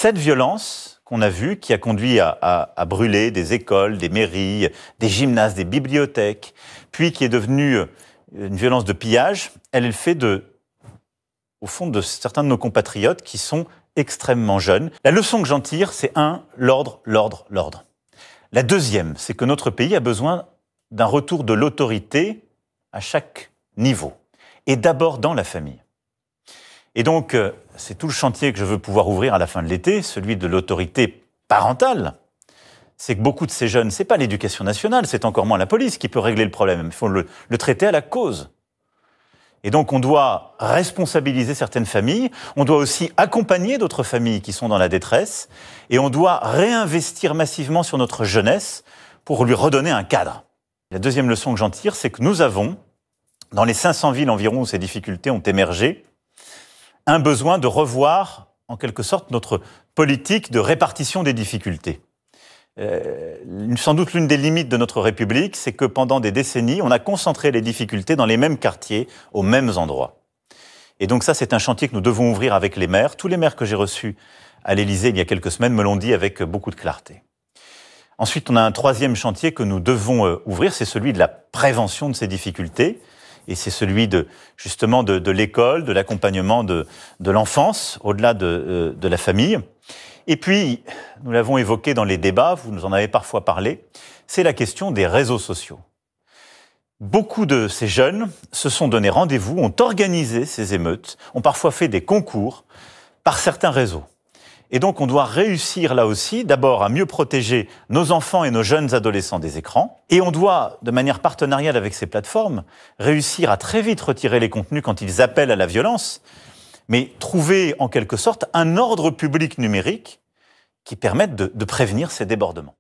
cette violence qu'on a vue, qui a conduit à brûler des écoles, des mairies, des gymnases, des bibliothèques, puis qui est devenue une violence de pillage, elle est le fait au fond, de certains de nos compatriotes qui sont extrêmement jeunes. La leçon que j'en tire, c'est l'ordre. La deuxième, c'est que notre pays a besoin d'un retour de l'autorité à chaque niveau, et d'abord dans la famille. Et donc, c'est tout le chantier que je veux pouvoir ouvrir à la fin de l'été, celui de l'autorité parentale. C'est que beaucoup de ces jeunes, c'est pas l'éducation nationale, c'est encore moins la police qui peut régler le problème. Il faut le traiter à la cause. Et donc, on doit responsabiliser certaines familles, on doit aussi accompagner d'autres familles qui sont dans la détresse, et on doit réinvestir massivement sur notre jeunesse pour lui redonner un cadre. La deuxième leçon que j'en tire, c'est que nous avons, dans les 500 villes environ où ces difficultés ont émergé, un besoin de revoir, en quelque sorte, notre politique de répartition des difficultés. Sans doute l'une des limites de notre République, c'est que pendant des décennies, on a concentré les difficultés dans les mêmes quartiers, aux mêmes endroits. Et donc ça, c'est un chantier que nous devons ouvrir avec les maires. Tous les maires que j'ai reçus à l'Élysée il y a quelques semaines me l'ont dit avec beaucoup de clarté. Ensuite, on a un troisième chantier que nous devons ouvrir, c'est celui de la prévention de ces difficultés. Et c'est celui justement de l'école, de l'accompagnement de l'enfance, au-delà de la famille. Et puis, nous l'avons évoqué dans les débats, vous nous en avez parfois parlé, c'est la question des réseaux sociaux. Beaucoup de ces jeunes se sont donné rendez-vous, ont organisé ces émeutes, ont parfois fait des concours par certains réseaux. Et donc, on doit réussir là aussi, d'abord, à mieux protéger nos enfants et nos jeunes adolescents des écrans. Et on doit, de manière partenariale avec ces plateformes, réussir à très vite retirer les contenus quand ils appellent à la violence, mais trouver, en quelque sorte, un ordre public numérique qui permette de prévenir ces débordements.